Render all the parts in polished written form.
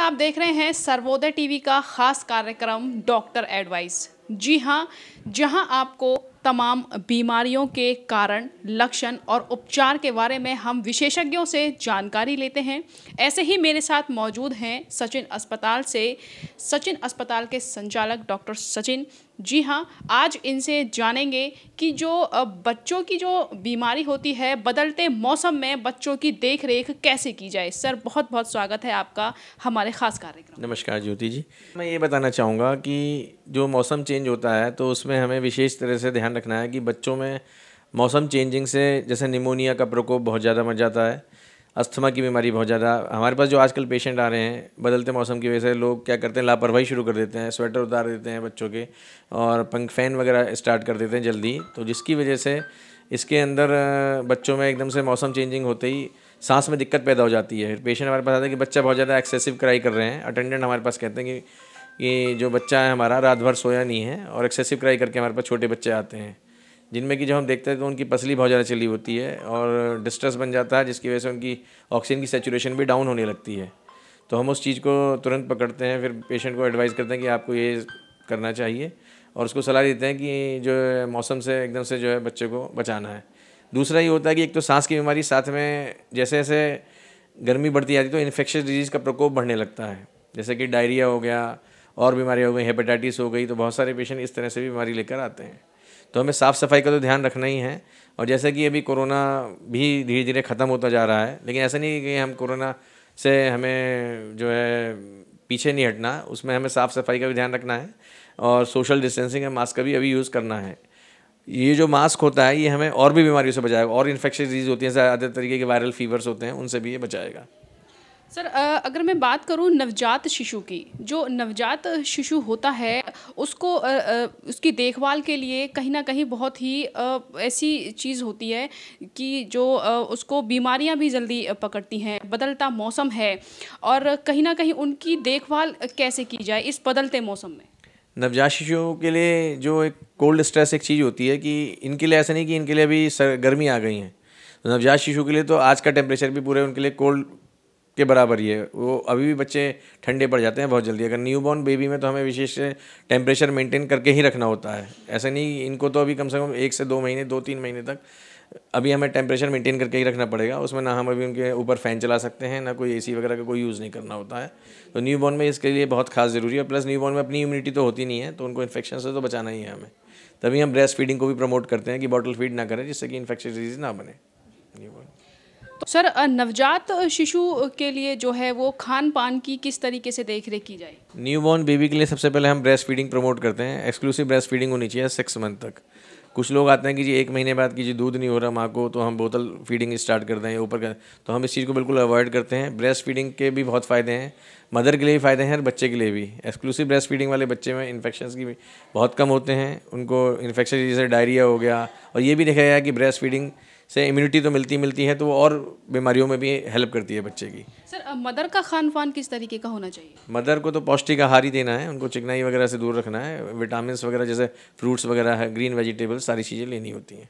आप देख रहे हैं सर्वोदय टीवी का खास कार्यक्रम डॉक्टर एडवाइस। जी हाँ, जहां आपको तमाम बीमारियों के कारण, लक्षण और उपचार के बारे में हम विशेषज्ञों से जानकारी लेते हैं। ऐसे ही मेरे साथ मौजूद हैं सचिन अस्पताल के संचालक डॉक्टर सचिन। जी हाँ, आज इनसे जानेंगे कि जो बच्चों की जो बीमारी होती है, बदलते मौसम में बच्चों की देख रेख कैसे की जाए। सर, बहुत बहुत स्वागत है आपका हमारे खास कार्यक्रम। नमस्कार ज्योति जी। मैं ये बताना चाहूँगा कि जो मौसम चेंज होता है तो उसमें हमें विशेष तरह से ध्यान रखना है कि बच्चों में मौसम चेंजिंग से जैसे निमोनिया का प्रकोप बहुत ज़्यादा बढ़ जाता है, अस्थमा की बीमारी बहुत ज़्यादा। हमारे पास जो आजकल पेशेंट आ रहे हैं, बदलते मौसम की वजह से लोग क्या करते हैं, लापरवाही शुरू कर देते हैं, स्वेटर उतार देते हैं बच्चों के और पंख फैन वगैरह स्टार्ट कर देते हैं जल्दी, तो जिसकी वजह से इसके अंदर बच्चों में एकदम से मौसम चेंजिंग होते ही सांस में दिक्कत पैदा हो जाती है। पेशेंट हमारे पास आता है कि बच्चा बहुत ज़्यादा एक्सेसिव क्राई कर रहे हैं। अटेंडेंट हमारे पास कहते हैं कि जो बच्चा है हमारा रात भर सोया नहीं है और एक्सेसिव क्राई करके हमारे पास छोटे बच्चे आते हैं, जिनमें कि जब हम देखते हैं तो उनकी पसली बहुत ज़्यादा चली होती है और डिस्ट्रेस बन जाता है, जिसकी वजह से उनकी ऑक्सीजन की सैचुरेशन भी डाउन होने लगती है। तो हम उस चीज़ को तुरंत पकड़ते हैं, फिर पेशेंट को एडवाइस करते हैं कि आपको ये करना चाहिए और उसको सलाह देते हैं कि जो है मौसम से एकदम से जो है बच्चे को बचाना है। दूसरा ये होता है कि एक तो सांस की बीमारी, साथ में जैसे जैसे गर्मी बढ़ती जाती है तो इन्फेक्शियस डिजीज़ का प्रकोप बढ़ने लगता है, जैसे कि डायरिया हो गया और बीमारियाँ हो गई, हेपेटाइटिस हो गई। तो बहुत सारे पेशेंट इस तरह से भी बीमारी लेकर आते हैं। तो हमें साफ़ सफाई का तो ध्यान रखना ही है। और जैसे कि अभी कोरोना भी धीरे धीरे ख़त्म होता जा रहा है, लेकिन ऐसा नहीं कि हम कोरोना से हमें जो है पीछे नहीं हटना, उसमें हमें साफ़ सफाई का भी ध्यान रखना है और सोशल डिस्टेंसिंग का मास्क का भी अभी यूज़ करना है। ये जो मास्क होता है ये हमें और भी बीमारियों से बचाएगा, और इन्फेक्शियस डिजीज़ होती हैं, ज़्यादा तरीके के वायरल फीवर्स होते हैं, उनसे भी ये बचाएगा। सर, अगर मैं बात करूं नवजात शिशु की, जो नवजात शिशु होता है उसको उसकी देखभाल के लिए कहीं ना कहीं बहुत ही ऐसी चीज़ होती है कि जो उसको बीमारियां भी जल्दी पकड़ती हैं। बदलता मौसम है और कहीं ना कहीं उनकी देखभाल कैसे की जाए इस बदलते मौसम में। नवजात शिशुओं के लिए जो एक कोल्ड स्ट्रेस एक चीज़ होती है कि इनके लिए ऐसा नहीं कि इनके लिए अभी गर्मी आ गई है। तो नवजात शिशु के लिए तो आज का टेम्परेचर भी पूरे उनके लिए कोल्ड के बराबर ही है। वो अभी भी बच्चे ठंडे पड़ जाते हैं बहुत जल्दी। अगर न्यूबॉर्न बेबी में तो हमें विशेष टेम्परेचर मेंटेन करके ही रखना होता है। ऐसा नहीं, इनको तो अभी कम से कम 1 से 2 महीने, 2-3 महीने तक अभी हमें टेम्परेचर मेंटेन करके ही रखना पड़ेगा। उसमें ना हम अभी उनके ऊपर फ़ैन चला सकते हैं, ना कोई एसी वगैरह का कोई यूज़ नहीं करना होता है। तो न्यूबॉर्न में इसके लिए बहुत खास ज़रूरी है। प्लस न्यूबॉर्न में अपनी इम्यूनिटी तो होती नहीं है, तो उनको इन्फेक्शन से तो बचाना ही है हमें। तभी हम ब्रेस्ट फीडिंग को भी प्रमोट करते हैं कि बॉटल फीड ना करें, जिससे कि इन्फेक्शियस डिजीज़ ना बने न्यूबॉर्न। तो सर, नवजात शिशु के लिए जो है वो खान पान की किस तरीके से देख रेख की जाए। न्यूबॉर्न बेबी के लिए सबसे पहले हम ब्रेस्ट फीडिंग प्रमोट करते हैं। एक्सक्लूसिव ब्रेस्ट फीडिंग होनी चाहिए 6 मंथ तक। कुछ लोग आते हैं कि जी 1 महीने बाद कि जी दूध नहीं हो रहा माँ को, तो हम बोतल फीडिंग स्टार्ट कर दें ऊपर का। तो हम इस चीज़ को बिल्कुल अवॉइड करते हैं। ब्रेस्ट फीडिंग के भी बहुत फ़ायदे हैं, मदर के लिए भी फ़ायदे हैं और बच्चे के लिए भी। एक्सक्लूसिव ब्रेस्ट फीडिंग वाले बच्चे में इन्फेक्शंस की भी बहुत कम होते हैं। उनको इन्फेक्शन जैसे डायरिया हो गया, और ये भी देखा गया कि ब्रेस्ट फीडिंग से इम्यूनिटी तो मिलती है, तो वो और बीमारियों में भी हेल्प करती है बच्चे की। सर, मदर का खान पान किस तरीके का होना चाहिए। मदर को तो पौष्टिक आहार ही देना है, उनको चिकनाई वगैरह से दूर रखना है। विटामिन्स वगैरह जैसे फ्रूट्स वगैरह है, ग्रीन वेजिटेबल्स, सारी चीज़ें लेनी होती हैं।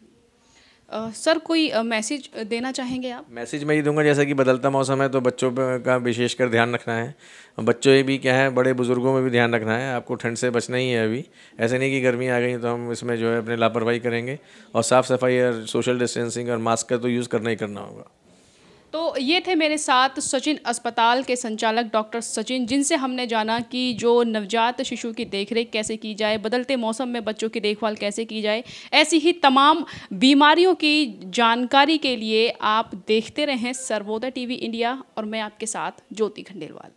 सर, कोई मैसेज देना चाहेंगे आप। मैसेज मैं ये दूंगा, जैसा कि बदलता मौसम है तो बच्चों का विशेषकर ध्यान रखना है। बच्चों ये भी क्या है, बड़े बुजुर्गों में भी ध्यान रखना है। आपको ठंड से बचना ही है अभी। ऐसे नहीं कि गर्मी आ गई तो हम इसमें जो है अपने लापरवाही करेंगे। और साफ़ सफाई और सोशल डिस्टेंसिंग और मास्क का तो यूज़ करना ही करना होगा। तो ये थे मेरे साथ सचिन अस्पताल के संचालक डॉक्टर सचिन, जिनसे हमने जाना कि जो नवजात शिशु की देखरेख कैसे की जाए, बदलते मौसम में बच्चों की देखभाल कैसे की जाए। ऐसी ही तमाम बीमारियों की जानकारी के लिए आप देखते रहें सर्वोदय टीवी इंडिया, और मैं आपके साथ ज्योति खंडेलवाल।